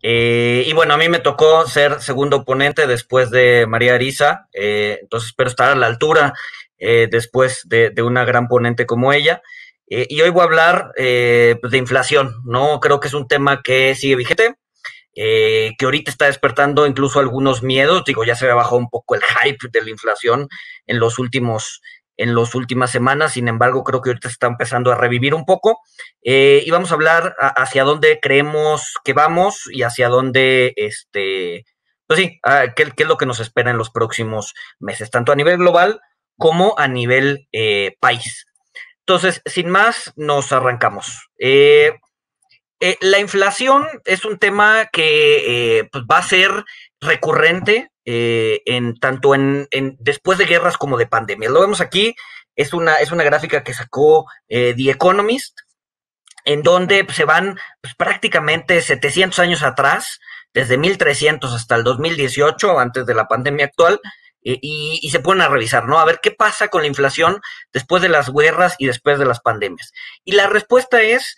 Y bueno, a mí me tocó ser segundo ponente después de María Arisa, entonces espero estar a la altura después de una gran ponente como ella. Y hoy voy a hablar pues de inflación, ¿no? Creo que es un tema que sigue vigente, que ahorita está despertando incluso algunos miedos. Digo, ya se había bajado un poco el hype de la inflación en los últimos, en las últimas semanas. Sin embargo, creo que ahorita se está empezando a revivir un poco. Y vamos a hablar hacia dónde creemos que vamos y hacia dónde, pues sí, qué es lo que nos espera en los próximos meses, tanto a nivel global como a nivel país. Entonces, sin más, nos arrancamos. La inflación es un tema que pues va a ser recurrente en tanto después de guerras como de pandemias. Lo vemos aquí, es una gráfica que sacó The Economist, en donde pues, se van pues, prácticamente 700 años atrás, desde 1300 hasta el 2018, antes de la pandemia actual, y se ponen a revisar, ¿no? A ver qué pasa con la inflación después de las guerras y después de las pandemias. Y la respuesta es,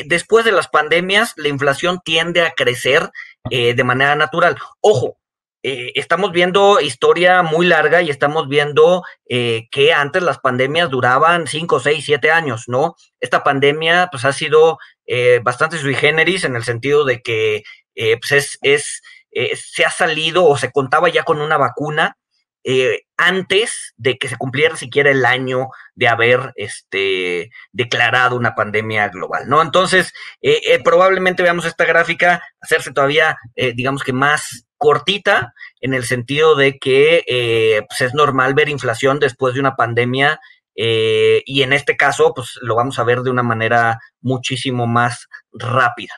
después de las pandemias, la inflación tiende a crecer de manera natural. Ojo, estamos viendo historia muy larga y estamos viendo que antes las pandemias duraban 5, 6, 7 años, ¿no? Esta pandemia pues ha sido bastante sui generis en el sentido de que pues se ha salido o se contaba ya con una vacuna antes de que se cumpliera siquiera el año de haber declarado una pandemia global, ¿no? Entonces, probablemente veamos esta gráfica hacerse todavía, digamos que más cortita, en el sentido de que pues es normal ver inflación después de una pandemia y en este caso, pues lo vamos a ver de una manera muchísimo más rápida.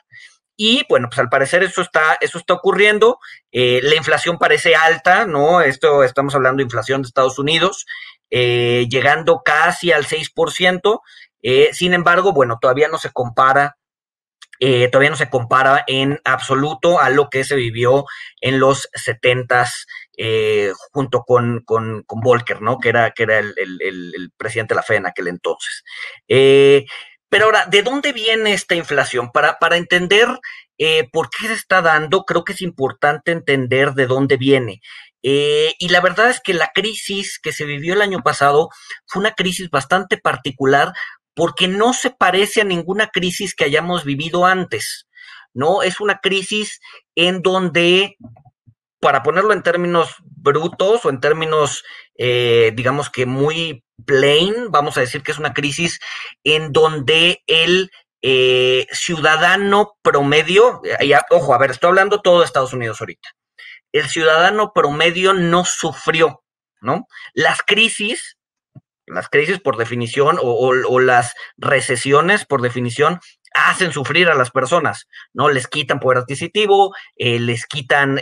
Y bueno, pues al parecer eso está ocurriendo. La inflación parece alta, ¿no? Esto estamos hablando de inflación de Estados Unidos, llegando casi al 6%. Sin embargo, bueno, todavía no se compara en absoluto a lo que se vivió en los 70s junto con Volcker, ¿no? Que era el presidente de la Fed en aquel entonces. Eh, pero ahora, ¿de dónde viene esta inflación? Para entender por qué se está dando, creo que es importante entender de dónde viene. Y la verdad es que la crisis que se vivió el año pasado fue una crisis bastante particular porque no se parece a ninguna crisis que hayamos vivido antes, ¿no? Es una crisis en donde, para ponerlo en términos brutos o en términos, digamos que muy plain, vamos a decir que es una crisis en donde el ciudadano promedio, ojo, a ver, estoy hablando todo de Estados Unidos ahorita, el ciudadano promedio no sufrió, ¿no? Las crisis por definición o las recesiones por definición hacen sufrir a las personas, ¿no? Les quitan poder adquisitivo, les quitan,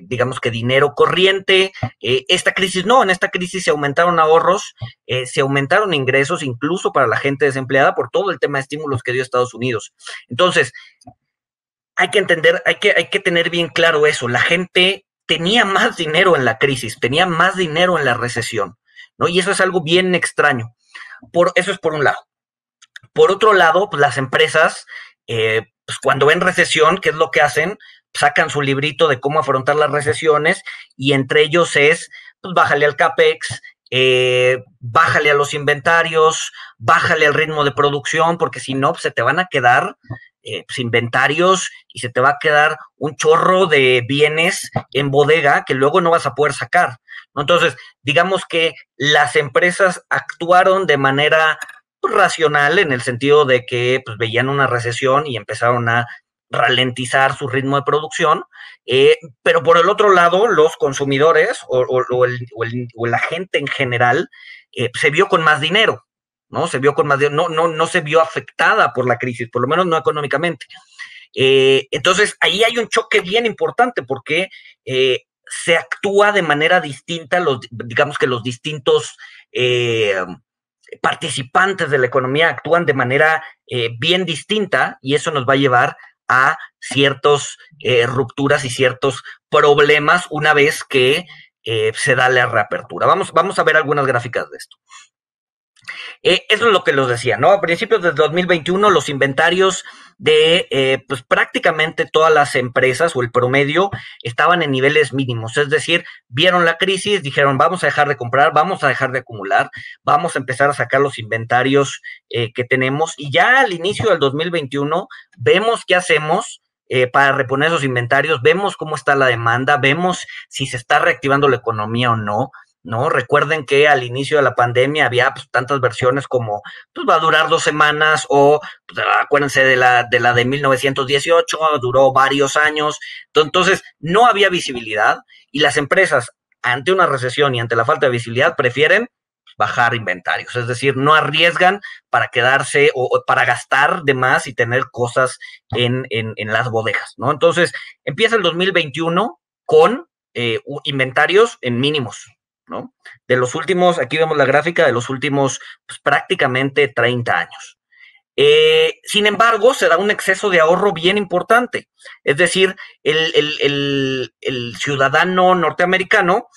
digamos que dinero corriente. Esta crisis no, en esta crisis se aumentaron ahorros, se aumentaron ingresos, incluso para la gente desempleada, por todo el tema de estímulos que dio Estados Unidos. Entonces, hay que entender, hay que tener bien claro eso. La gente tenía más dinero en la crisis, tenía más dinero en la recesión, ¿no? Y eso es algo bien extraño. Eso es por un lado. Por otro lado, pues las empresas, pues cuando ven recesión, ¿qué es lo que hacen? Sacan su librito de cómo afrontar las recesiones y entre ellos es, pues bájale al CAPEX, bájale a los inventarios, bájale al ritmo de producción, porque si no, pues se te van a quedar pues, inventarios y se te va a quedar un chorro de bienes en bodega que luego no vas a poder sacar, ¿no? Entonces, digamos que las empresas actuaron de manera racional en el sentido de que pues, veían una recesión y empezaron a ralentizar su ritmo de producción, pero por el otro lado, los consumidores la gente en general se vio con más dinero, ¿no? Se vio con más dinero, no se vio afectada por la crisis, por lo menos no económicamente. Entonces, ahí hay un choque bien importante porque se actúa de manera distinta, digamos que los distintos participantes de la economía actúan de manera bien distinta y eso nos va a llevar a ciertas rupturas y ciertos problemas una vez que se da la reapertura. Vamos a ver algunas gráficas de esto. Eso es lo que los decía, ¿no? A principios del 2021 los inventarios de pues prácticamente todas las empresas o el promedio estaban en niveles mínimos, es decir, vieron la crisis, dijeron vamos a dejar de comprar, vamos a dejar de acumular, vamos a empezar a sacar los inventarios que tenemos y ya al inicio del 2021 vemos qué hacemos para reponer esos inventarios, vemos cómo está la demanda, vemos si se está reactivando la economía o no. ¿No? Recuerden que al inicio de la pandemia había pues, tantas versiones como pues, va a durar 2 semanas o pues, acuérdense de 1918, duró varios años. Entonces, no había visibilidad y las empresas ante una recesión y ante la falta de visibilidad prefieren bajar inventarios, es decir, no arriesgan para quedarse o para gastar de más y tener cosas en las bodegas, ¿no? Entonces, empieza el 2021 con inventarios en mínimos, ¿no? De los últimos, aquí vemos la gráfica de los últimos pues, prácticamente 30 años. Sin embargo, se da un exceso de ahorro bien importante. Es decir, el ciudadano norteamericano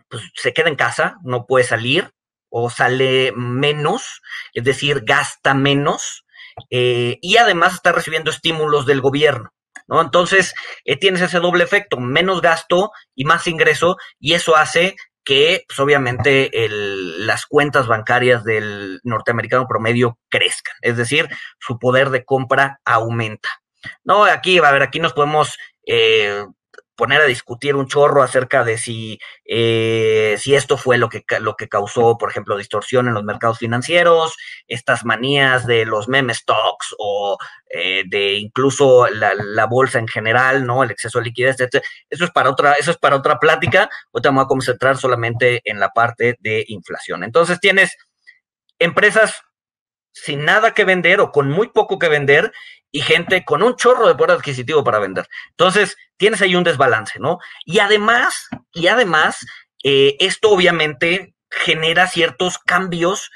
pues, se queda en casa, no puede salir o sale menos, es decir, gasta menos y además está recibiendo estímulos del gobierno. ¿No? Entonces, tienes ese doble efecto, menos gasto y más ingreso, y eso hace que, pues, obviamente, las cuentas bancarias del norteamericano promedio crezcan, es decir, su poder de compra aumenta. No, aquí, a ver, aquí nos podemos poner a discutir un chorro acerca de si esto fue lo que causó, por ejemplo, distorsión en los mercados financieros, estas manías de los meme stocks o de incluso la bolsa en general, ¿no? El exceso de liquidez, etc. Eso es para otra plática. Ahorita me voy a concentrar solamente en la parte de inflación. Entonces tienes empresas sin nada que vender o con muy poco que vender y gente con un chorro de poder adquisitivo para vender. Entonces, tienes ahí un desbalance, ¿no? Y además, esto obviamente genera ciertos cambios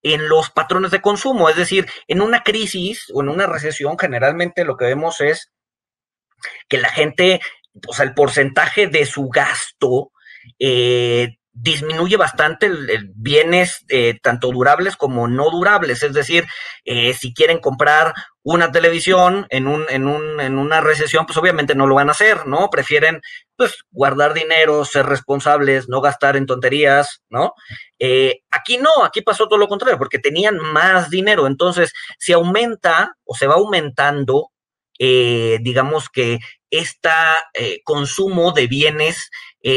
en los patrones de consumo, es decir, en una crisis o en una recesión, generalmente lo que vemos es que la gente, o sea, el porcentaje de su gasto disminuye bastante bienes tanto durables como no durables, es decir, si quieren comprar una televisión en una recesión, pues obviamente no lo van a hacer, ¿no? Prefieren pues guardar dinero, ser responsables, no gastar en tonterías, ¿no? Aquí no, aquí pasó todo lo contrario, porque tenían más dinero, entonces se aumenta o se va aumentando digamos que este consumo de bienes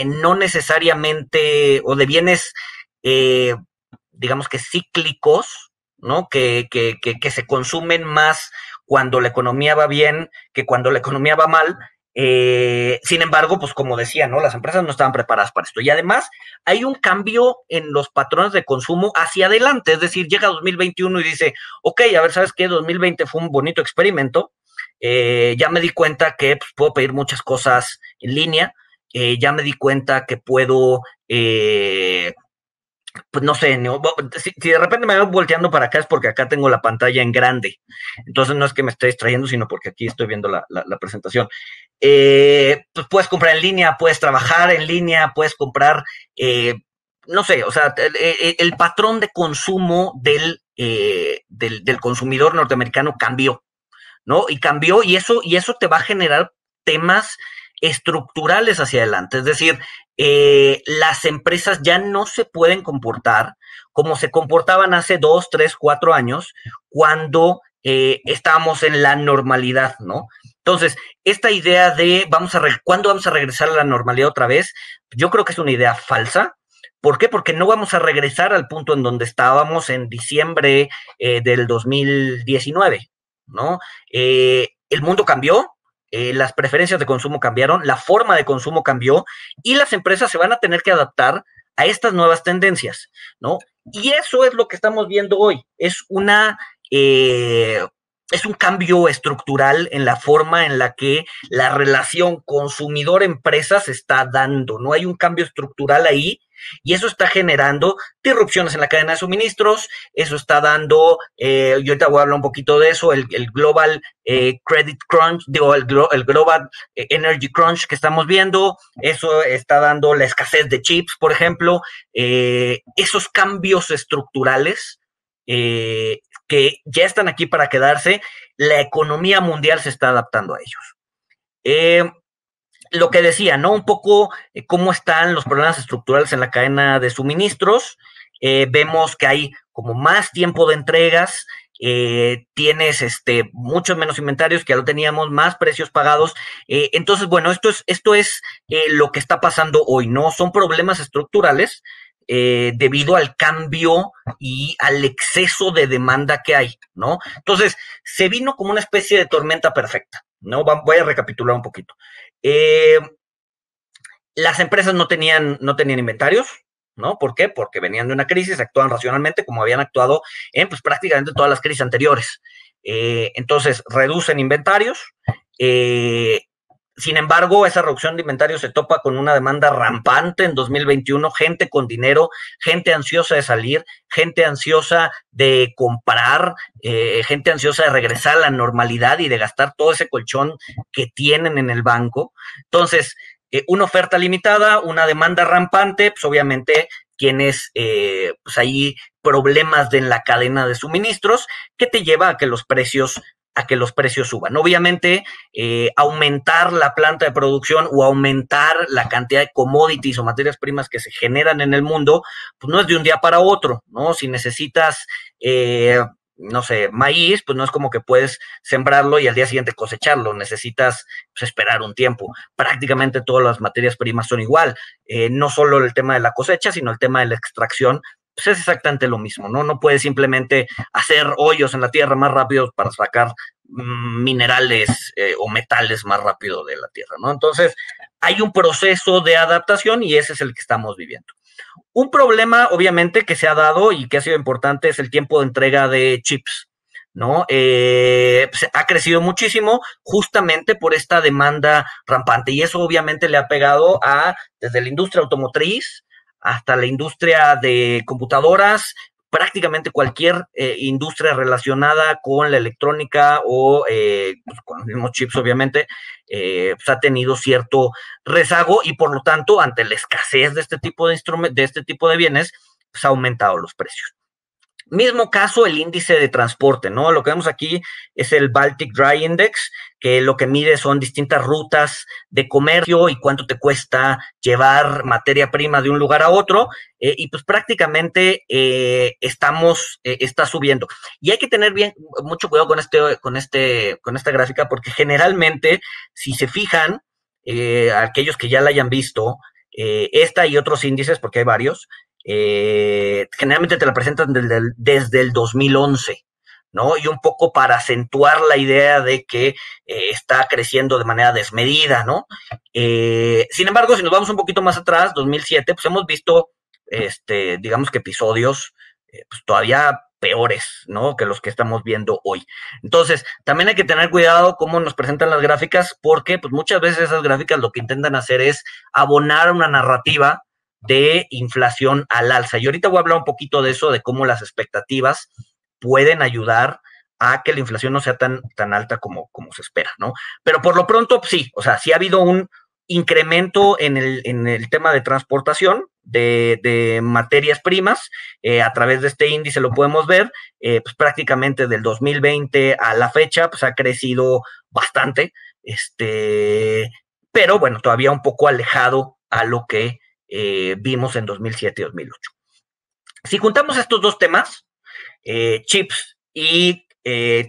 no necesariamente, o de bienes, digamos que cíclicos, ¿no? Que se consumen más cuando la economía va bien que cuando la economía va mal. Sin embargo, pues como decía, ¿no? Las empresas no estaban preparadas para esto. Y además hay un cambio en los patrones de consumo hacia adelante. Es decir, llega 2021 y dice, ok, a ver, ¿sabes qué? 2020 fue un bonito experimento. Ya me di cuenta que pues, puedo pedir muchas cosas en línea. Ya me di cuenta que puedo, pues no sé, si de repente me voy volteando para acá es porque acá tengo la pantalla en grande. Entonces no es que me esté distrayendo, sino porque aquí estoy viendo la presentación. Pues puedes comprar en línea, puedes trabajar en línea, puedes comprar, no sé, o sea, el patrón de consumo del consumidor norteamericano cambió, ¿no? Y cambió, y eso te va a generar temas estructurales hacia adelante. Es decir, las empresas ya no se pueden comportar como se comportaban hace 2, 3, 4 años, cuando estábamos en la normalidad, ¿no? Entonces, esta idea de ¿cuándo vamos a regresar a la normalidad otra vez? Yo creo que es una idea falsa. ¿Por qué? Porque no vamos a regresar al punto en donde estábamos en diciembre del 2019, ¿no? El mundo cambió, las preferencias de consumo cambiaron, la forma de consumo cambió y las empresas se van a tener que adaptar a estas nuevas tendencias, ¿no? Y eso es lo que estamos viendo hoy. Es una es un cambio estructural en la forma en la que la relación consumidor-empresa se está dando. No hay un cambio estructural ahí y eso está generando disrupciones en la cadena de suministros, eso está dando, yo ahorita voy a hablar un poquito de eso, el Global Credit Crunch, digo, el Global Energy Crunch que estamos viendo, eso está dando la escasez de chips, por ejemplo, esos cambios estructurales que ya están aquí para quedarse, la economía mundial se está adaptando a ellos. Lo que decía, ¿no? Un poco cómo están los problemas estructurales en la cadena de suministros. Vemos que hay como más tiempo de entregas, tienes muchos menos inventarios que ya lo teníamos, más precios pagados. Entonces, bueno, esto es lo que está pasando hoy, ¿no? Son problemas estructurales debido al cambio y al exceso de demanda que hay, ¿no? Entonces, se vino como una especie de tormenta perfecta, ¿no? Voy a recapitular un poquito. Las empresas no tenían inventarios, ¿no? ¿Por qué? Porque venían de una crisis, actuaban racionalmente como habían actuado en pues prácticamente todas las crisis anteriores. Entonces, reducen inventarios. Sin embargo, esa reducción de inventarios se topa con una demanda rampante en 2021, gente con dinero, gente ansiosa de salir, gente ansiosa de comprar, gente ansiosa de regresar a la normalidad y de gastar todo ese colchón que tienen en el banco. Entonces, una oferta limitada, una demanda rampante, pues obviamente tienes pues ahí problemas en la cadena de suministros que te lleva a que los precios suban. Obviamente, aumentar la planta de producción o aumentar la cantidad de commodities o materias primas que se generan en el mundo, pues no es de un día para otro, ¿no? Si necesitas, no sé, maíz, pues no es como que puedes sembrarlo y al día siguiente cosecharlo, necesitas pues, esperar un tiempo. Prácticamente todas las materias primas son igual, no solo el tema de la cosecha, sino el tema de la extracción, pues es exactamente lo mismo, ¿no? No puedes simplemente hacer hoyos en la tierra más rápido para sacar minerales o metales más rápido de la tierra, ¿no? Entonces, hay un proceso de adaptación y ese es el que estamos viviendo. Un problema, obviamente, que se ha dado y que ha sido importante es el tiempo de entrega de chips, ¿no? Pues, ha crecido muchísimo justamente por esta demanda rampante y eso obviamente le ha pegado desde la industria automotriz hasta la industria de computadoras, prácticamente cualquier industria relacionada con la electrónica o pues con los mismos chips, obviamente, pues ha tenido cierto rezago y por lo tanto, ante la escasez de este tipo de bienes, pues ha aumentado los precios. Mismo caso el índice de transporte, ¿no? Lo que vemos aquí es el Baltic Dry Index, que lo que mide son distintas rutas de comercio y cuánto te cuesta llevar materia prima de un lugar a otro, y pues prácticamente está subiendo. Y hay que tener mucho cuidado con esta gráfica, porque generalmente, si se fijan, aquellos que ya la hayan visto, esta y otros índices, porque hay varios, generalmente te la presentan desde el 2011, ¿no? Y un poco para acentuar la idea de que está creciendo de manera desmedida, ¿no? Sin embargo, si nos vamos un poquito más atrás, 2007, pues hemos visto, digamos que episodios pues todavía peores, ¿no? Que los que estamos viendo hoy. Entonces, también hay que tener cuidado cómo nos presentan las gráficas, porque pues muchas veces esas gráficas lo que intentan hacer es abonar una narrativa de inflación al alza. Y ahorita voy a hablar un poquito de eso, de cómo las expectativas pueden ayudar a que la inflación no sea tan alta como se espera, ¿no? Pero por lo pronto, sí, o sea, sí ha habido un incremento en el tema de transportación de materias primas, a través de este índice lo podemos ver, pues prácticamente del 2020 a la fecha, pues ha crecido bastante, pero bueno, todavía un poco alejado a lo que vimos en 2007 y 2008. Si juntamos estos dos temas, chips y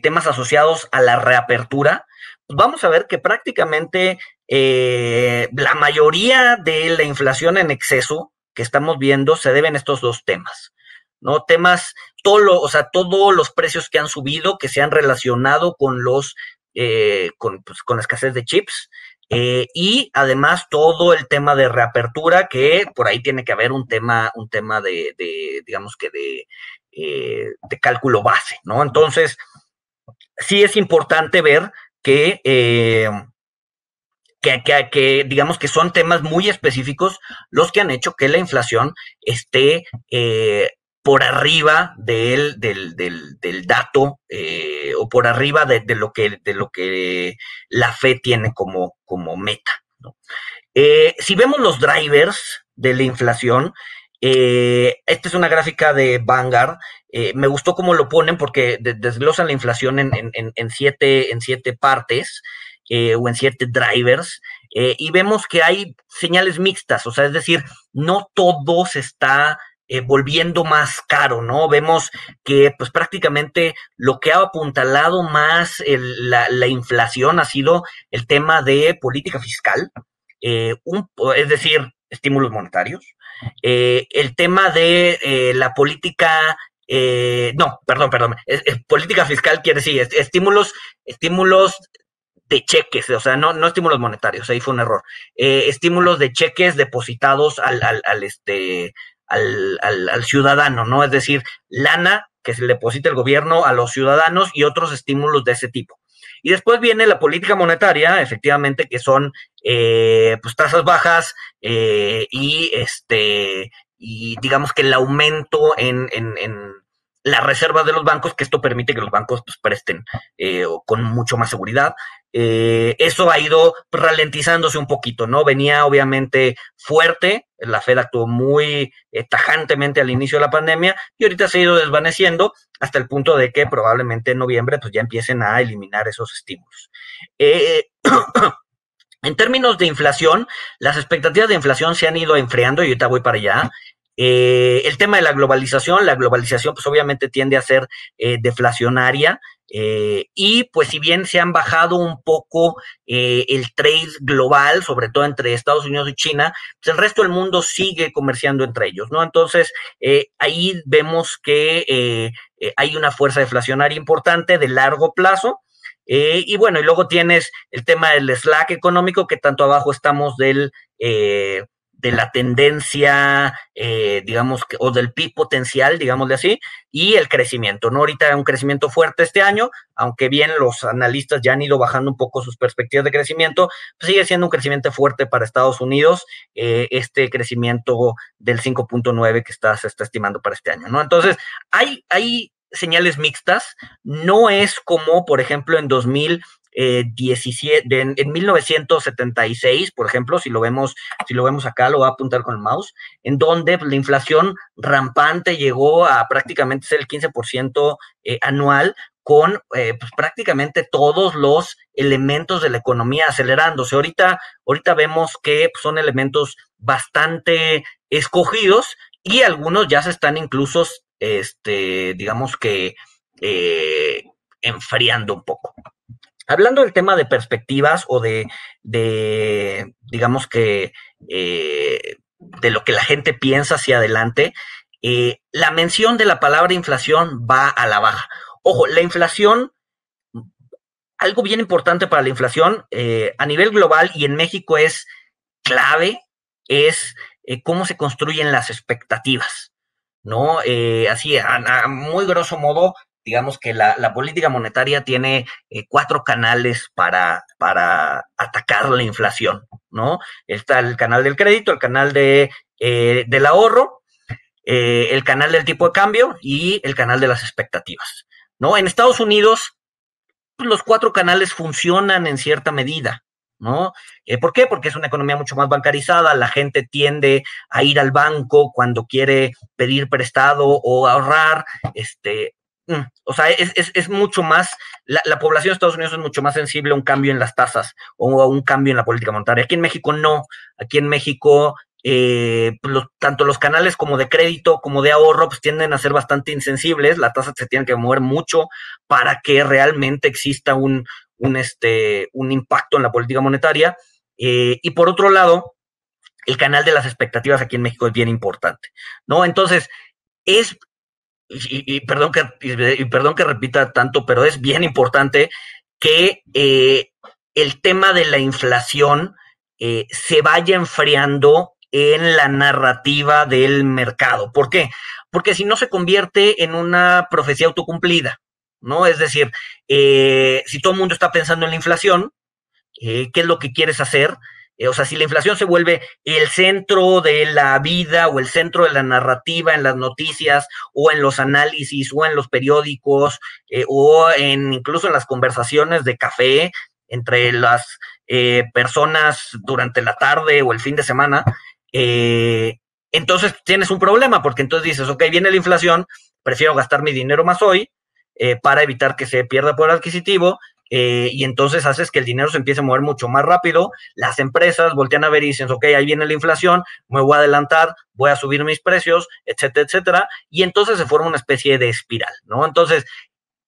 temas asociados a la reapertura, pues vamos a ver que prácticamente la mayoría de la inflación en exceso que estamos viendo se deben a estos dos temas, ¿no? Temas, todos los precios que han subido, que se han relacionado con con la escasez de chips, y además todo el tema de reapertura, que por ahí tiene que haber un tema digamos que de cálculo base, ¿no? Entonces, sí es importante ver que, digamos que son temas muy específicos los que han hecho que la inflación esté por arriba del dato o por arriba de lo que la FED tiene como meta, ¿no? Si vemos los drivers de la inflación, esta es una gráfica de Vanguard. Me gustó cómo lo ponen porque desglosan la inflación en siete partes o en 7 drivers. Y vemos que hay señales mixtas, o sea, es decir, no todo se está volviendo más caro, ¿no? Vemos que pues prácticamente lo que ha apuntalado más la inflación ha sido el tema de política fiscal, es decir, estímulos monetarios, el tema de la política, no, perdón, política fiscal quiere decir estímulos de cheques, o sea, no estímulos monetarios, ahí fue un error, estímulos de cheques depositados al ciudadano, ¿no? Es decir, lana que se le deposita el gobierno a los ciudadanos y otros estímulos de ese tipo. Y después viene la política monetaria, efectivamente, que son pues tasas bajas y digamos que el aumento en las reservas de los bancos, que esto permite que los bancos pues, presten con mucho más seguridad. Eso ha ido ralentizándose un poquito, ¿no? Venía obviamente fuerte, la Fed actuó muy tajantemente al inicio de la pandemia y ahorita se ha ido desvaneciendo hasta el punto de que probablemente en noviembre pues ya empiecen a eliminar esos estímulos. En términos de inflación, las expectativas de inflación se han ido enfriando y ahorita voy para allá. El tema de la globalización pues obviamente tiende a ser deflacionaria y pues si bien se han bajado un poco el trade global, sobre todo entre Estados Unidos y China, pues el resto del mundo sigue comerciando entre ellos, ¿no? Entonces ahí vemos que hay una fuerza deflacionaria importante de largo plazo. Y bueno, y luego tienes el tema del slack económico, que tanto abajo estamos de la tendencia, digamos, o del PIB potencial, digámosle así, y el crecimiento, ¿no? Ahorita un crecimiento fuerte este año, aunque bien los analistas ya han ido bajando un poco sus perspectivas de crecimiento, pues sigue siendo un crecimiento fuerte para Estados Unidos, este crecimiento del 5.9 que se está estimando para este año, ¿no? Entonces, hay señales mixtas, no es como, por ejemplo, en 2017, en 1976, por ejemplo, si lo vemos acá, lo voy a apuntar con el mouse, en donde la inflación rampante llegó a prácticamente ser el 15% anual, con pues prácticamente todos los elementos de la economía acelerándose. Ahorita vemos que son elementos bastante escogidos y algunos ya se están incluso digamos que enfriando un poco. Hablando del tema de perspectivas o digamos que, de lo que la gente piensa hacia adelante, la mención de la palabra inflación va a la baja. Ojo, la inflación, algo bien importante para la inflación a nivel global y en México es clave, es cómo se construyen las expectativas, ¿no? Así, a muy grosso modo, digamos que la política monetaria tiene 4 canales para atacar la inflación, ¿no? Está el canal del crédito, el canal del ahorro, el canal del tipo de cambio y el canal de las expectativas, ¿no? En Estados Unidos, pues, los 4 canales funcionan en cierta medida, ¿no? ¿Por qué? Porque es una economía mucho más bancarizada, la gente tiende a ir al banco cuando quiere pedir prestado o ahorrar, o sea, es mucho más, la población de Estados Unidos es mucho más sensible a un cambio en las tasas o a un cambio en la política monetaria. Aquí en México no, aquí en México tanto los canales como de crédito como de ahorro pues tienden a ser bastante insensibles, la tasa se tiene que mover mucho para que realmente exista un impacto en la política monetaria. Y por otro lado, el canal de las expectativas aquí en México es bien importante, ¿no? Entonces, perdón que repita tanto, pero es bien importante que el tema de la inflación se vaya enfriando en la narrativa del mercado. ¿Por qué? Porque si no se convierte en una profecía autocumplida, ¿no? Es decir, si todo el mundo está pensando en la inflación, ¿qué es lo que quieres hacer? O sea, si la inflación se vuelve el centro de la vida o el centro de la narrativa en las noticias o en los análisis o en los periódicos o incluso en las conversaciones de café entre las personas durante la tarde o el fin de semana, entonces tienes un problema, porque entonces dices, ok, viene la inflación, prefiero gastar mi dinero más hoy para evitar que se pierda poder adquisitivo, y entonces haces que el dinero se empiece a mover mucho más rápido, las empresas voltean a ver y dicen, ok, ahí viene la inflación, me voy a adelantar, voy a subir mis precios, etcétera, etcétera, y entonces se forma una especie de espiral, ¿no? Entonces,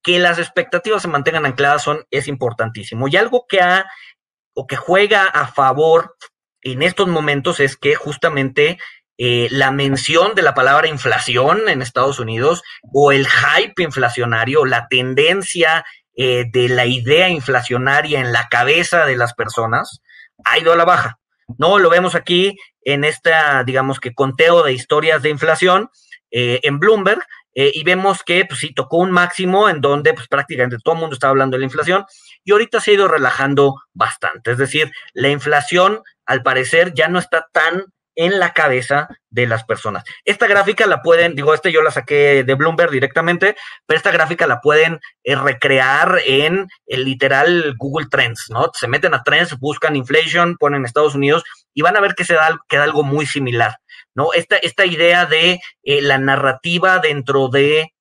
que las expectativas se mantengan ancladas es importantísimo. Y algo que juega a favor en estos momentos es que justamente la mención de la palabra inflación en Estados Unidos o el hype inflacionario, la tendencia de la idea inflacionaria en la cabeza de las personas ha ido a la baja. No lo vemos aquí en esta, digamos que conteo de historias de inflación en Bloomberg, y vemos que pues, sí tocó un máximo en donde pues, prácticamente todo el mundo estaba hablando de la inflación y ahorita se ha ido relajando bastante. Es decir, la inflación al parecer ya no está tan en la cabeza de las personas. Esta gráfica la pueden, yo la saqué de Bloomberg directamente, pero esta gráfica la pueden recrear en el literal Google Trends, ¿no? Se meten a Trends, buscan inflation, ponen Estados Unidos y van a ver que queda algo muy similar, ¿no? Esta idea de la narrativa dentro de,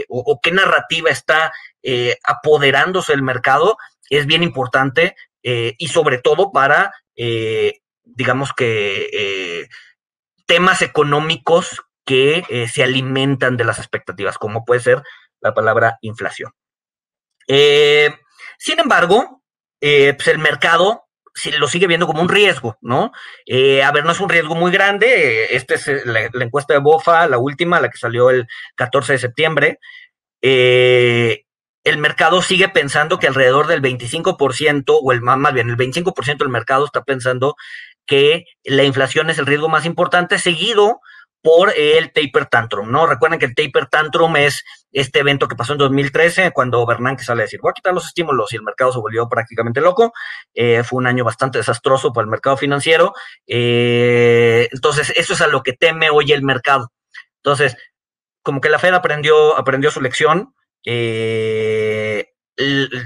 o qué narrativa está apoderándose del mercado es bien importante, y sobre todo para digamos que temas económicos que se alimentan de las expectativas, como puede ser la palabra inflación. Sin embargo, pues el mercado lo sigue viendo como un riesgo, ¿no? A ver, no es un riesgo muy grande. Esta es la encuesta de BOFA, la última, la que salió el 14 de septiembre. El mercado sigue pensando que alrededor del 25%, o más bien el 25% del mercado está pensando que la inflación es el riesgo más importante, seguido por el taper tantrum, ¿no? Recuerden que el taper tantrum es este evento que pasó en 2013, cuando Bernanke sale a decir, voy a quitar los estímulos, y el mercado se volvió prácticamente loco. Fue un año bastante desastroso para el mercado financiero. Entonces, eso es a lo que teme hoy el mercado. Entonces, como que la Fed aprendió su lección.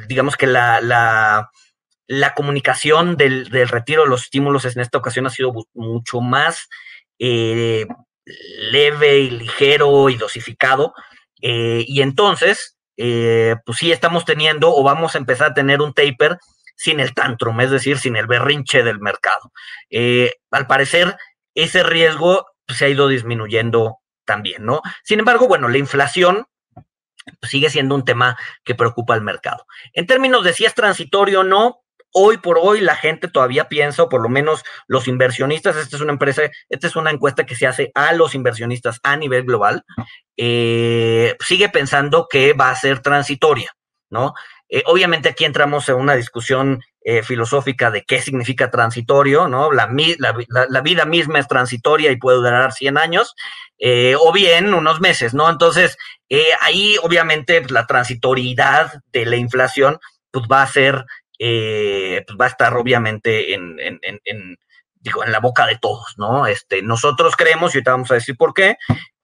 Digamos que la comunicación del retiro de los estímulos en esta ocasión ha sido mucho más leve y ligero y dosificado, y entonces pues sí estamos teniendo o vamos a empezar a tener un taper sin el tantrum, es decir, sin el berrinche del mercado. Al parecer ese riesgo pues, se ha ido disminuyendo también, ¿no? Sin embargo, bueno, la inflación sigue siendo un tema que preocupa al mercado. En términos de si es transitorio o no, hoy por hoy la gente todavía piensa, o por lo menos los inversionistas, esta es una encuesta que se hace a los inversionistas a nivel global, sigue pensando que va a ser transitoria, ¿no? Obviamente aquí entramos en una discusión filosófica de qué significa transitorio, ¿no? La vida misma es transitoria y puede durar 100 años, o bien unos meses, ¿no? Entonces, ahí obviamente pues, la transitoriedad de la inflación pues va a ser, pues va a estar obviamente en la boca de todos, ¿no? Nosotros creemos, y ahorita vamos a decir por qué,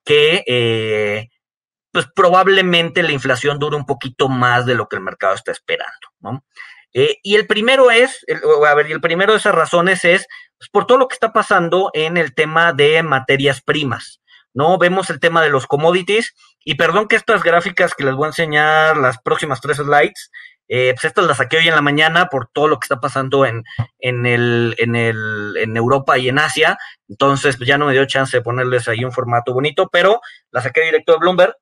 que pues probablemente la inflación dure un poquito más de lo que el mercado está esperando, ¿no? Y el primero de esas razones es pues, por todo lo que está pasando en el tema de materias primas, ¿no? Vemos el tema de los commodities, y perdón que estas gráficas que les voy a enseñar, las próximas 3 slides, pues estas las saqué hoy en la mañana por todo lo que está pasando en Europa y en Asia, entonces pues ya no me dio chance de ponerles ahí un formato bonito, pero las saqué directo de Bloomberg.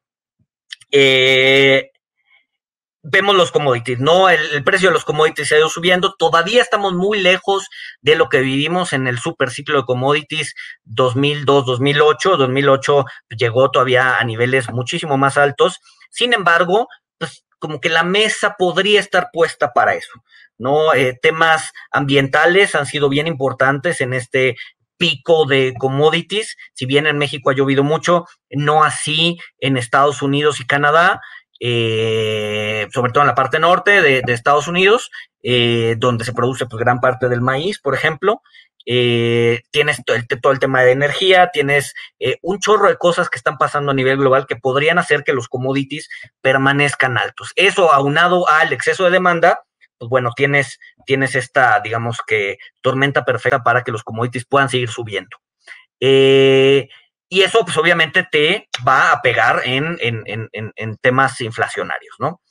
Vemos los commodities, ¿no? El precio de los commodities se ha ido subiendo. Todavía estamos muy lejos de lo que vivimos en el super ciclo de commodities 2002, 2008. 2008 llegó todavía a niveles muchísimo más altos. Sin embargo, pues como que la mesa podría estar puesta para eso, ¿no? Temas ambientales han sido bien importantes en este pico de commodities. Si bien en México ha llovido mucho, no así en Estados Unidos y Canadá. sobre todo en la parte norte de Estados Unidos, donde se produce pues, gran parte del maíz, por ejemplo. Tienes todo el tema de energía, tienes un chorro de cosas que están pasando a nivel global que podrían hacer que los commodities permanezcan altos. Eso aunado al exceso de demanda, pues bueno, tienes esta, digamos que, tormenta perfecta para que los commodities puedan seguir subiendo. Y eso, pues obviamente, te va a pegar en temas inflacionarios, ¿no?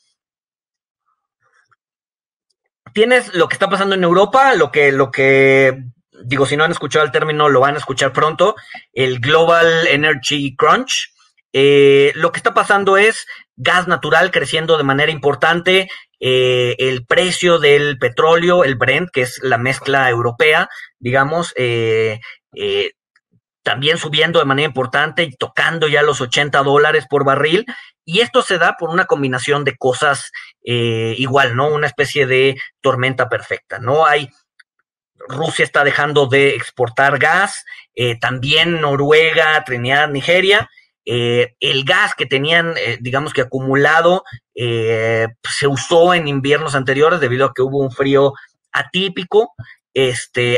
Tienes lo que está pasando en Europa, lo que digo, si no han escuchado el término, lo van a escuchar pronto, el Global Energy Crunch. Lo que está pasando es gas natural creciendo de manera importante, el precio del petróleo, el Brent, que es la mezcla europea, digamos, también subiendo de manera importante y tocando ya los $80 por barril. Y esto se da por una combinación de cosas igual, ¿no? Una especie de tormenta perfecta, ¿no? Rusia está dejando de exportar gas, también Noruega, Trinidad, Nigeria. El gas que tenían, digamos que acumulado, se usó en inviernos anteriores debido a que hubo un frío atípico.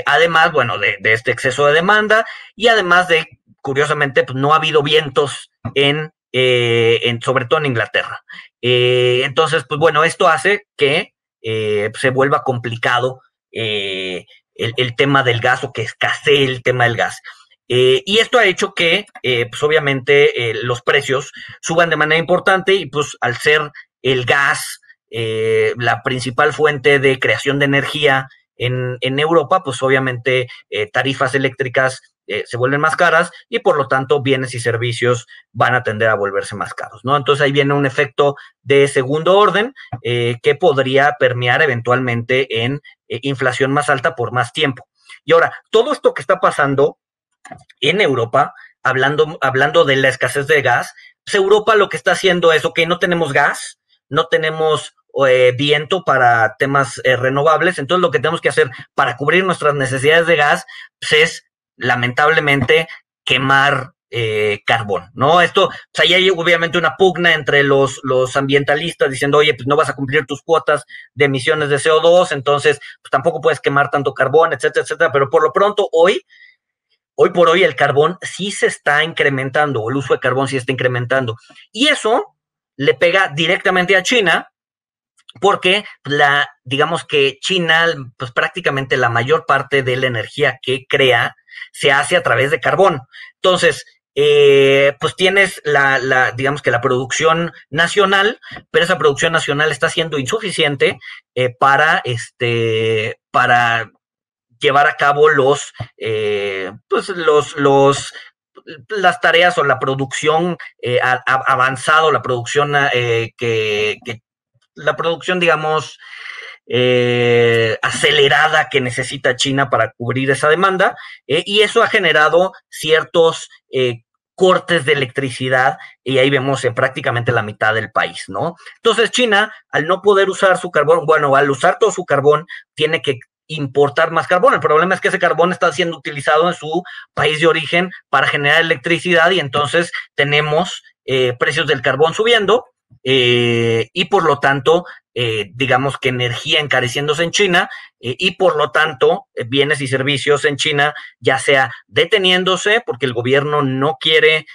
Además, bueno, de este exceso de demanda y además de, curiosamente, pues no ha habido vientos sobre todo en Inglaterra. Entonces, pues bueno, esto hace que se vuelva complicado el tema del gas o que escasee el tema del gas. Y esto ha hecho que, pues obviamente, los precios suban de manera importante y pues al ser el gas la principal fuente de creación de energía en Europa, pues obviamente tarifas eléctricas se vuelven más caras y por lo tanto bienes y servicios van a tender a volverse más caros, ¿no? Entonces ahí viene un efecto de segundo orden que podría permear eventualmente en inflación más alta por más tiempo. Y ahora, todo esto que está pasando en Europa, hablando de la escasez de gas, pues Europa lo que está haciendo es, ok, no tenemos gas, no tenemos viento para temas renovables, entonces lo que tenemos que hacer para cubrir nuestras necesidades de gas pues es, lamentablemente, quemar carbón, ¿no? Esto, o sea, ya hay obviamente una pugna entre los ambientalistas diciendo, oye, pues no vas a cumplir tus cuotas de emisiones de CO2, entonces pues tampoco puedes quemar tanto carbón, etcétera, etcétera, pero por lo pronto hoy por hoy el carbón sí se está incrementando, o el uso de carbón sí está incrementando. Y eso le pega directamente a China, porque digamos que China, pues prácticamente la mayor parte de la energía que crea se hace a través de carbón. Entonces, pues tienes digamos que la producción nacional, pero esa producción nacional está siendo insuficiente para llevar a cabo las tareas o la producción avanzado, la producción la producción, digamos, acelerada que necesita China para cubrir esa demanda, y eso ha generado ciertos cortes de electricidad, y ahí vemos en prácticamente la mitad del país, ¿no? Entonces China, al no poder usar su carbón, bueno, al usar todo su carbón, tiene que importar más carbón. El problema es que ese carbón está siendo utilizado en su país de origen para generar electricidad y entonces tenemos precios del carbón subiendo y por lo tanto digamos que energía encareciéndose en China y por lo tanto bienes y servicios en China ya sea deteniéndose porque el gobierno no quiere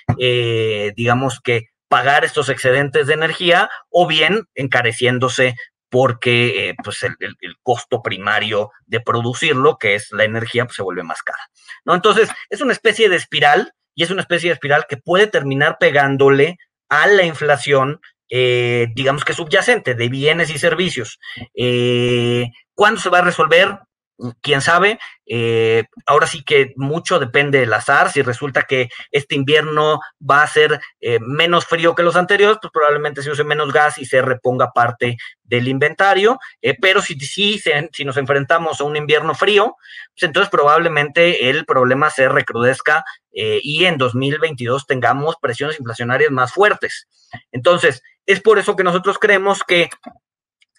digamos que pagar estos excedentes de energía o bien encareciéndose porque pues el costo primario de producirlo, que es la energía, pues se vuelve más cara, ¿no? Entonces, es una especie de espiral, y es una especie de espiral que puede terminar pegándole a la inflación, digamos que subyacente, de bienes y servicios. ¿Cuándo se va a resolver? Quién sabe, ahora sí que mucho depende del azar, si resulta que este invierno va a ser menos frío que los anteriores, pues probablemente se use menos gas y se reponga parte del inventario, pero si nos enfrentamos a un invierno frío, pues entonces probablemente el problema se recrudezca y en 2022 tengamos presiones inflacionarias más fuertes. Entonces, es por eso que nosotros creemos que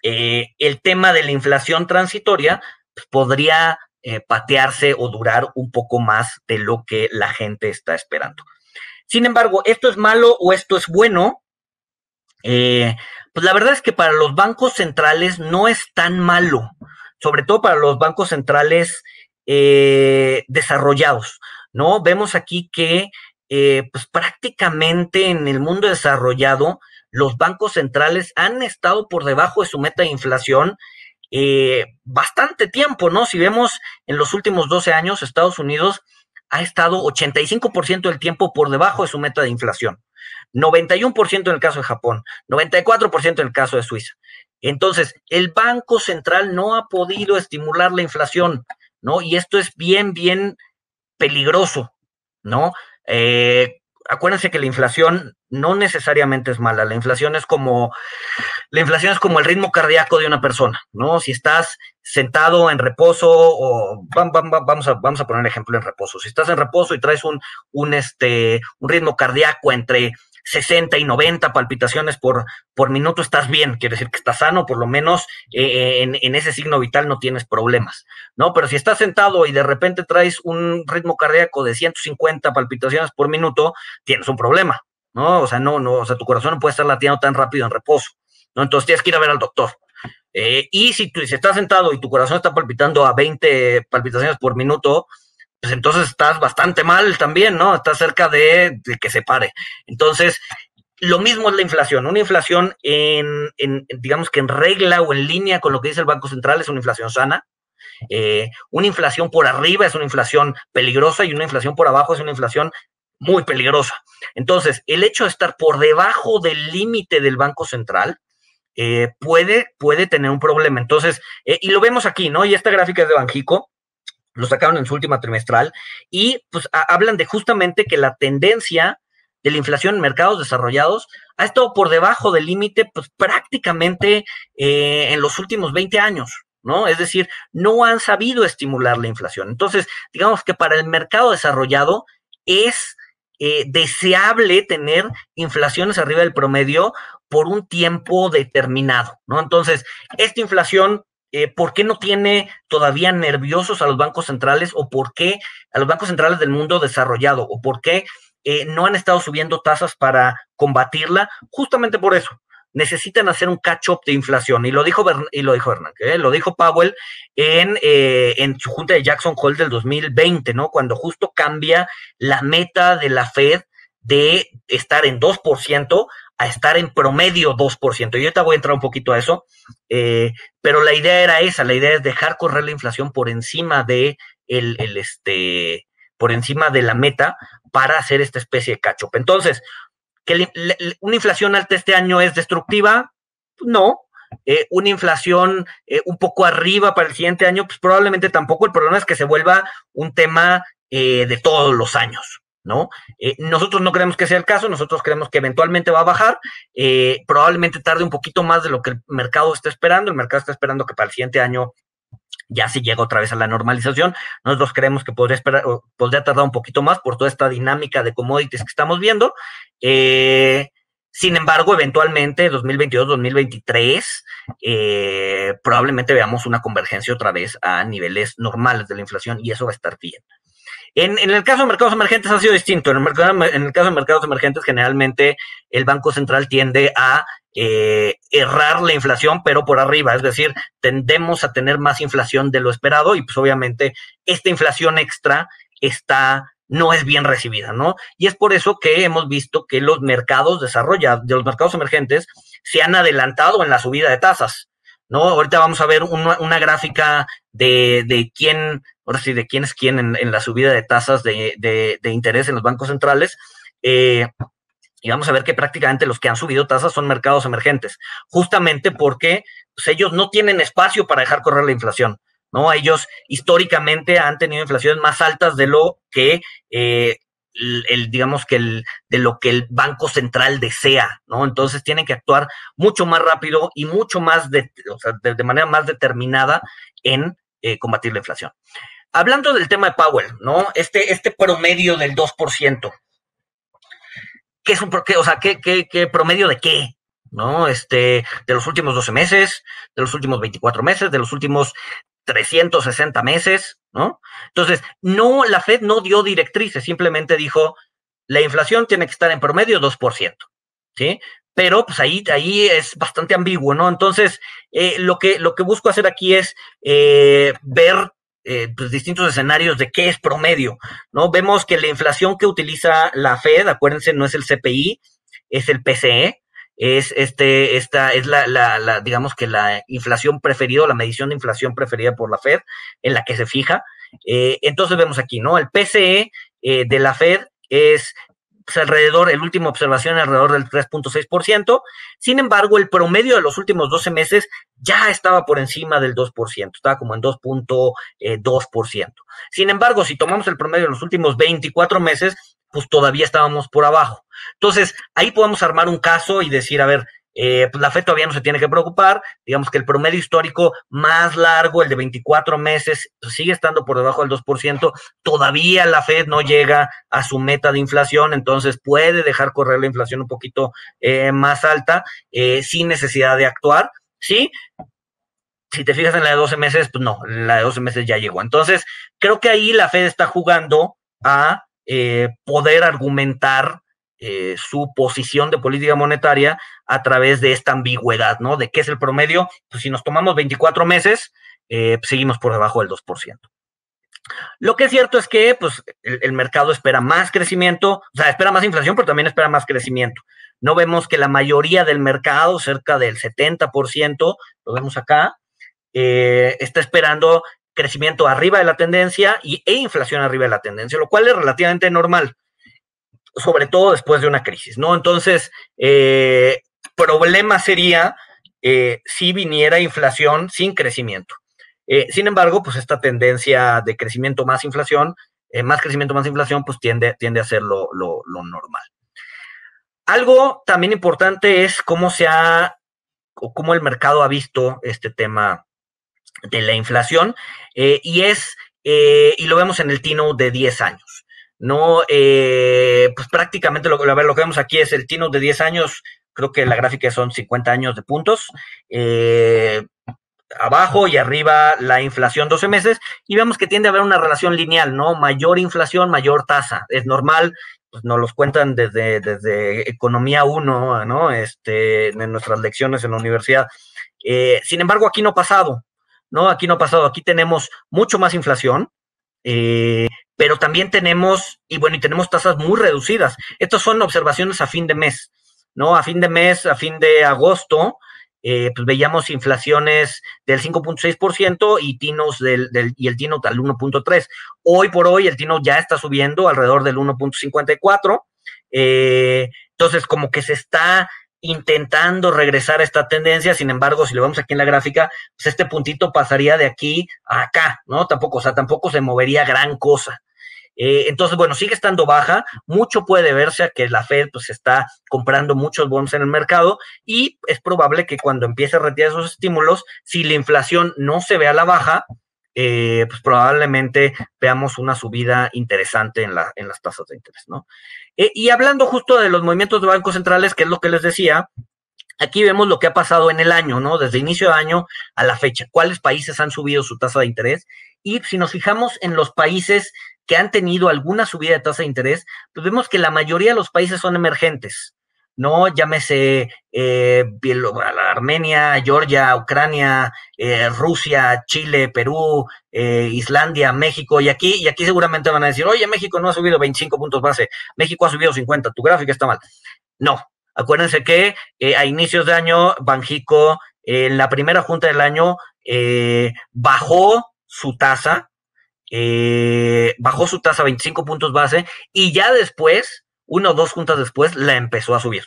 el tema de la inflación transitoria pues, podría patearse o durar un poco más de lo que la gente está esperando. Sin embargo, ¿esto es malo o esto es bueno? Eh, pues la verdad es que para los bancos centrales no es tan malo, sobre todo para los bancos centrales desarrollados, ¿no? Vemos aquí que pues prácticamente en el mundo desarrollado los bancos centrales han estado por debajo de su meta de inflación bastante tiempo, ¿no? Si vemos en los últimos 12 años, Estados Unidos ha estado 85% del tiempo por debajo de su meta de inflación. 91% en el caso de Japón, 94% en el caso de Suiza. Entonces, el Banco Central no ha podido estimular la inflación, ¿no? Y esto es bien, bien peligroso, ¿no? Acuérdense que la inflación no necesariamente es mala, la inflación es como el ritmo cardíaco de una persona, ¿no? Si estás sentado en reposo o vamos a poner ejemplo en reposo. Si estás en reposo y traes un ritmo cardíaco entre 60 y 90 palpitaciones por minuto, estás bien, quiere decir que estás sano, por lo menos en ese signo vital no tienes problemas, ¿no? Pero si estás sentado y de repente traes un ritmo cardíaco de 150 palpitaciones por minuto, tienes un problema, ¿no? O sea, o sea, tu corazón no puede estar latiendo tan rápido en reposo, ¿no? Entonces tienes que ir a ver al doctor. Y si estás sentado y tu corazón está palpitando a 20 palpitaciones por minuto, pues entonces estás bastante mal también, ¿no? Estás cerca de que se pare. Entonces, lo mismo es la inflación. Una inflación digamos que en regla o en línea con lo que dice el Banco Central es una inflación sana. Una inflación por arriba es una inflación peligrosa y una inflación por abajo es una inflación muy peligrosa. Entonces, el hecho de estar por debajo del límite del Banco Central puede tener un problema. Entonces, y lo vemos aquí, ¿no? Y esta gráfica es de Banjico, lo sacaron en su última trimestral, y pues hablan de justamente que la tendencia de la inflación en mercados desarrollados ha estado por debajo del límite pues prácticamente en los últimos 20 años, ¿no? Es decir, no han sabido estimular la inflación. Entonces, digamos que para el mercado desarrollado es deseable tener inflaciones arriba del promedio por un tiempo determinado, ¿no? Entonces, esta inflación ¿por qué no tiene todavía nerviosos a los bancos centrales o por qué a los bancos centrales del mundo desarrollado o por qué no han estado subiendo tasas para combatirla? Justamente por eso. Necesitan hacer un catch-up de inflación. Y lo dijo Bernanke, lo dijo Powell en su junta de Jackson Hole del 2020, ¿no? Cuando justo cambia la meta de la Fed de estar en 2% a estar en promedio 2%. Y ahorita voy a entrar un poquito a eso, pero la idea era esa, la idea es dejar correr la inflación por encima de por encima de la meta para hacer esta especie de catch-up. Entonces, ¿que una inflación alta este año es destructiva? No. Una inflación un poco arriba para el siguiente año, pues probablemente tampoco. El problema es que se vuelva un tema de todos los años, ¿no? Nosotros no creemos que sea el caso, nosotros creemos que eventualmente va a bajar, probablemente tarde un poquito más de lo que el mercado está esperando. El mercado está esperando que para el siguiente año ya se llega otra vez a la normalización. Nosotros creemos que podría tardar un poquito más por toda esta dinámica de commodities que estamos viendo. Sin embargo, eventualmente 2022-2023 probablemente veamos una convergencia otra vez a niveles normales de la inflación y eso va a estar bien. En el caso de mercados emergentes ha sido distinto. En el caso de mercados emergentes, generalmente el Banco Central tiende a errar la inflación, pero por arriba, es decir, tendemos a tener más inflación de lo esperado y pues obviamente esta inflación extra no es bien recibida, ¿no? Y es por eso que hemos visto que los mercados los mercados emergentes se han adelantado en la subida de tasas, ¿no? Ahorita vamos a ver una gráfica de quién, ahora sí, de quién es quién en la subida de tasas de interés en los bancos centrales. Y vamos a ver que prácticamente los que han subido tasas son mercados emergentes, justamente porque pues, ellos no tienen espacio para dejar correr la inflación, ¿no? Ellos históricamente han tenido inflaciones más altas de lo que digamos que de lo que el Banco Central desea, ¿no? Entonces tienen que actuar mucho más rápido y mucho más de manera más determinada en combatir la inflación. Hablando del tema de Powell, ¿no? Este promedio del 2%, ¿qué es qué promedio de qué? ¿No? De los últimos 12 meses, de los últimos 24 meses, de los últimos 360 meses, ¿no? Entonces, la Fed no dio directrices, simplemente dijo, la inflación tiene que estar en promedio 2%, ¿sí? pero pues ahí es bastante ambiguo, ¿no? Entonces, lo que busco hacer aquí es ver pues distintos escenarios de qué es promedio, ¿no? Vemos que la inflación que utiliza la Fed, acuérdense, no es el CPI, es el PCE, esta es digamos que la inflación preferida, la medición de inflación preferida por la Fed, en la que se fija. Entonces vemos aquí, ¿no? El PCE de la Fed es pues, alrededor, el último observación, alrededor del 3.6%. Sin embargo, el promedio de los últimos 12 meses ya estaba por encima del 2%, estaba como en 2.2%. Sin embargo, si tomamos el promedio de los últimos 24 meses, pues todavía estábamos por abajo. Entonces, ahí podemos armar un caso y decir, a ver, pues la Fed todavía no se tiene que preocupar, digamos que el promedio histórico más largo, el de 24 meses, pues sigue estando por debajo del 2%, todavía la Fed no llega a su meta de inflación, entonces puede dejar correr la inflación un poquito más alta, sin necesidad de actuar, ¿sí? Si te fijas en la de 12 meses, pues no, la de 12 meses ya llegó. Entonces, creo que ahí la Fed está jugando a poder argumentar su posición de política monetaria a través de esta ambigüedad, ¿no? De qué es el promedio. Pues si nos tomamos 24 meses, pues seguimos por debajo del 2%. Lo que es cierto es que pues, el mercado espera más crecimiento, o sea, espera más inflación, pero también espera más crecimiento. No vemos que la mayoría del mercado, cerca del 70%, lo vemos acá, está esperando crecimiento arriba de la tendencia e inflación arriba de la tendencia, lo cual es relativamente normal, sobre todo después de una crisis, ¿no? Entonces, problema sería si viniera inflación sin crecimiento. Sin embargo, pues esta tendencia de crecimiento más inflación, pues tiende a ser lo normal. Algo también importante es cómo el mercado ha visto este tema de la inflación, y lo vemos en el T-Note de 10 años. No, pues prácticamente lo que vemos aquí es el T-Note de 10 años, creo que la gráfica son 50 años de puntos, abajo y arriba la inflación 12 meses, y vemos que tiende a haber una relación lineal, ¿no? Mayor inflación, mayor tasa, es normal, pues nos los cuentan desde Economía 1, ¿no? En nuestras lecciones en la universidad. Sin embargo, aquí no ha pasado, ¿no? Aquí no ha pasado, aquí tenemos mucho más inflación, pero también tenemos tasas muy reducidas. Estas son observaciones a fin de mes, ¿no? A fin de agosto, pues veíamos inflaciones del 5.6% y el T-Note al 1.3%. Hoy por hoy el T-Note ya está subiendo alrededor del 1.54%. Entonces, como que se está intentando regresar a esta tendencia. Sin embargo, si lo vemos aquí en la gráfica, pues este puntito pasaría de aquí a acá, ¿no? Tampoco se movería gran cosa. Entonces, bueno, sigue estando baja, mucho puede deberse a que la Fed pues está comprando muchos bonos en el mercado, y es probable que cuando empiece a retirar esos estímulos, si la inflación no se ve a la baja, pues probablemente veamos una subida interesante en las tasas de interés, ¿no? Y hablando justo de los movimientos de bancos centrales, que es lo que les decía, aquí vemos lo que ha pasado en el año, ¿no? Desde inicio de año a la fecha, cuáles países han subido su tasa de interés, y si nos fijamos en los países que han tenido alguna subida de tasa de interés, pues vemos que la mayoría de los países son emergentes, ¿no? Llámese Armenia, Georgia, Ucrania, Rusia, Chile, Perú, Islandia, México, y aquí seguramente van a decir, oye, México no ha subido 25 puntos base, México ha subido 50, tu gráfica está mal. No, acuérdense que a inicios de año, Banxico, en la primera junta del año, bajó su tasa a 25 puntos base, y ya después, 1 o 2 juntas después, la empezó a subir,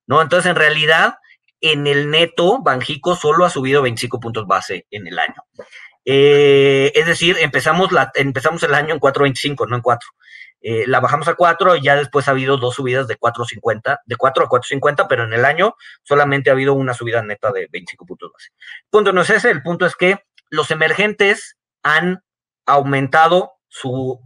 ¿no? Entonces, en realidad, en el neto, Banxico solo ha subido 25 puntos base en el año. Es decir, empezamos el año en 4.25, no en 4. La bajamos a 4 y ya después ha habido 2 subidas de 4.50, de 4 a 4.50, pero en el año solamente ha habido una subida neta de 25 puntos base. El punto no es ese, el punto es que los emergentes han aumentado sus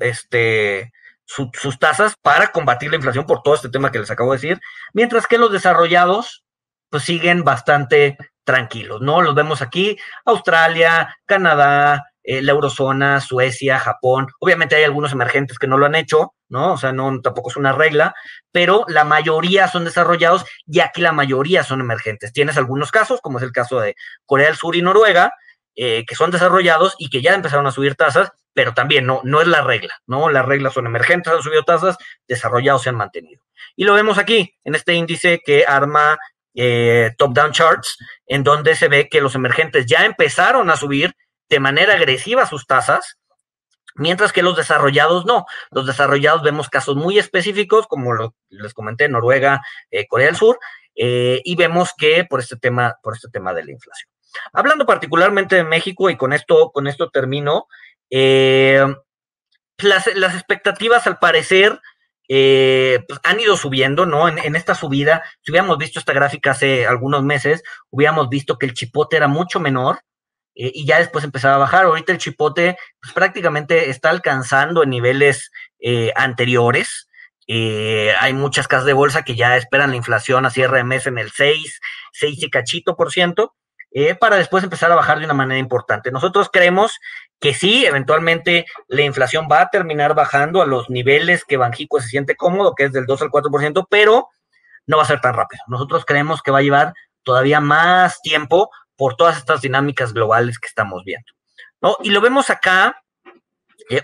tasas para combatir la inflación por todo este tema que les acabo de decir, mientras que los desarrollados pues siguen bastante tranquilos, ¿no? Los vemos aquí, Australia, Canadá, la eurozona, Suecia, Japón. Obviamente hay algunos emergentes que no lo han hecho, ¿no? O sea, no, tampoco es una regla, pero la mayoría son desarrollados y aquí la mayoría son emergentes. Tienes algunos casos, como es el caso de Corea del Sur y Noruega, que son desarrollados y que ya empezaron a subir tasas, pero también no es la regla, ¿no? Las reglas son emergentes, han subido tasas, desarrollados se han mantenido. Y lo vemos aquí, en este índice que arma top-down charts, en donde se ve que los emergentes ya empezaron a subir de manera agresiva sus tasas, mientras que los desarrollados no. Los desarrollados vemos casos muy específicos, como les comenté, Noruega, Corea del Sur, y vemos que por este tema de la inflación. Hablando particularmente de México, y con esto termino, las expectativas al parecer pues han ido subiendo, ¿no? En esta subida, si hubiéramos visto esta gráfica hace algunos meses, hubiéramos visto que el chipote era mucho menor, y ya después empezaba a bajar. Ahorita el chipote pues, prácticamente está alcanzando en niveles anteriores. Hay muchas casas de bolsa que ya esperan la inflación a cierre de mes en el 6 y cachito por ciento, para después empezar a bajar de una manera importante. Nosotros creemos que sí, eventualmente la inflación va a terminar bajando a los niveles que Banxico se siente cómodo, que es del 2 al 4%, pero no va a ser tan rápido. Nosotros creemos que va a llevar todavía más tiempo por todas estas dinámicas globales que estamos viendo, ¿no? Y lo vemos acá,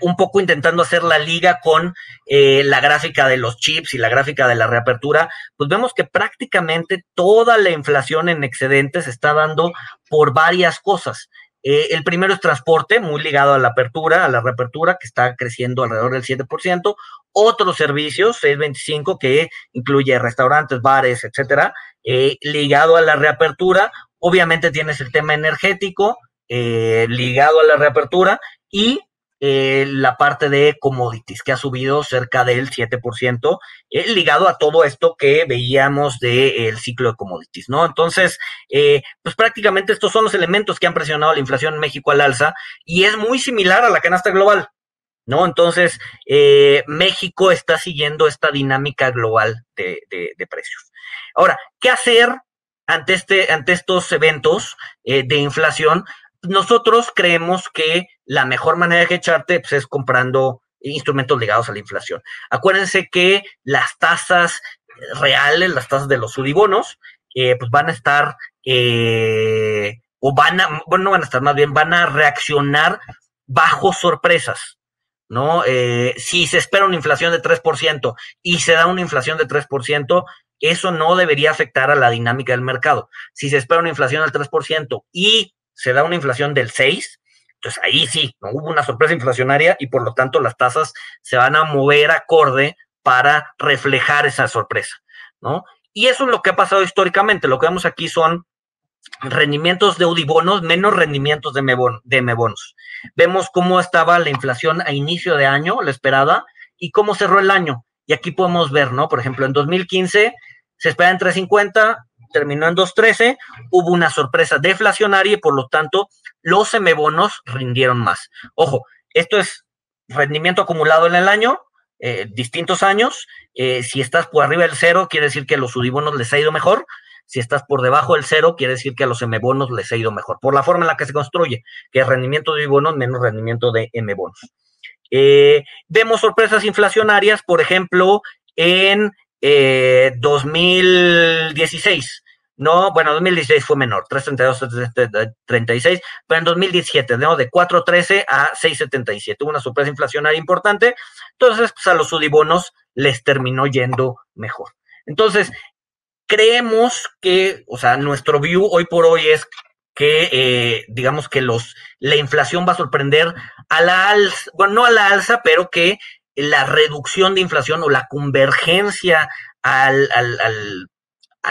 un poco intentando hacer la liga con la gráfica de los chips y la gráfica de la reapertura, pues vemos que prácticamente toda la inflación en excedentes se está dando por varias cosas. El primero es transporte, muy ligado a la apertura, a la reapertura, que está creciendo alrededor del 7%. Otros servicios, 6.25%, que incluye restaurantes, bares, etcétera, ligado a la reapertura. Obviamente tienes el tema energético, ligado a la reapertura, y la parte de commodities, que ha subido cerca del 7%, ligado a todo esto que veíamos del ciclo de commodities, ¿no? Entonces, pues prácticamente estos son los elementos que han presionado la inflación en México al alza, y es muy similar a la canasta global, ¿no? Entonces, México está siguiendo esta dinámica global de precios. Ahora, ¿qué hacer ante estos eventos de inflación? Nosotros creemos que la mejor manera de echarte pues, es comprando instrumentos ligados a la inflación. Acuérdense que las tasas reales, las tasas de los sudibonos, pues van a estar, no van a estar, más bien van a reaccionar bajo sorpresas, ¿no? Si se espera una inflación de 3% y se da una inflación de 3%, eso no debería afectar a la dinámica del mercado. Si se espera una inflación del 3% y se da una inflación del 6%, entonces ahí sí, no hubo una sorpresa inflacionaria y por lo tanto las tasas se van a mover acorde para reflejar esa sorpresa, ¿no? Y eso es lo que ha pasado históricamente. Lo que vemos aquí son rendimientos de Eudibonos menos rendimientos de M-bonos. Vemos cómo estaba la inflación a inicio de año, la esperada, y cómo cerró el año. Y aquí podemos ver, ¿no? Por ejemplo, en 2015 se espera en 3.50, terminó en 2.13, hubo una sorpresa deflacionaria y por lo tanto los M-bonos rindieron más. Ojo, esto es rendimiento acumulado en el año, distintos años. Si estás por arriba del 0, quiere decir que a los Eudibonos les ha ido mejor. Si estás por debajo del 0, quiere decir que a los M-bonos les ha ido mejor, por la forma en la que se construye, que es rendimiento de Eudibonos menos rendimiento de M-bonos. Vemos sorpresas inflacionarias, por ejemplo, en 2016, no, bueno, 2016 fue menor, 3.32, 36, pero en 2017, ¿no? De 4.13 a 6.77, hubo una sorpresa inflacionaria importante, entonces pues, a los sudibonos les terminó yendo mejor. Entonces, creemos que, o sea, nuestro view hoy por hoy es que, digamos que la inflación va a sorprender a la alza, bueno, no a la alza, pero que la reducción de inflación o la convergencia a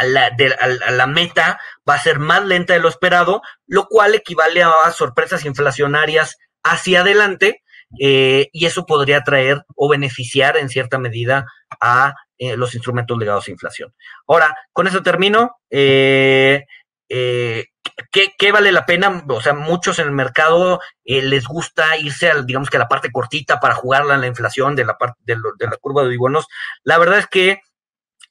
la meta va a ser más lenta de lo esperado, lo cual equivale a sorpresas inflacionarias hacia adelante, y eso podría traer o beneficiar en cierta medida a los instrumentos ligados a inflación. Ahora, con eso termino. ¿Qué vale la pena? O sea, muchos en el mercado les gusta irse digamos que a la parte cortita para jugarla en la inflación de la curva de Eudibonos. La verdad es que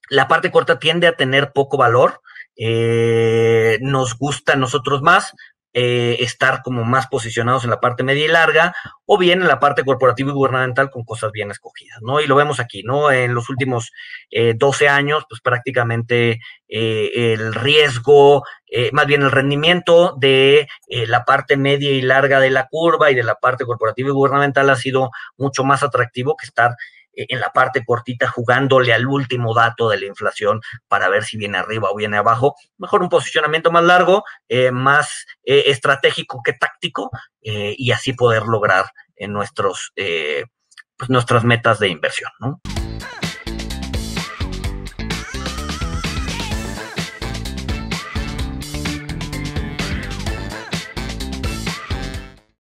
la parte corta tiende a tener poco valor. Nos gusta a nosotros más estar como más posicionados en la parte media y larga, o bien en la parte corporativa y gubernamental con cosas bien escogidas, ¿no? Y lo vemos aquí, ¿no? En los últimos 12 años, pues prácticamente el riesgo, más bien el rendimiento de la parte media y larga de la curva y de la parte corporativa y gubernamental ha sido mucho más atractivo que estar en la parte cortita jugándole al último dato de la inflación para ver si viene arriba o viene abajo. Mejor un posicionamiento más largo, más estratégico que táctico, y así poder lograr en nuestras metas de inversión, ¿no?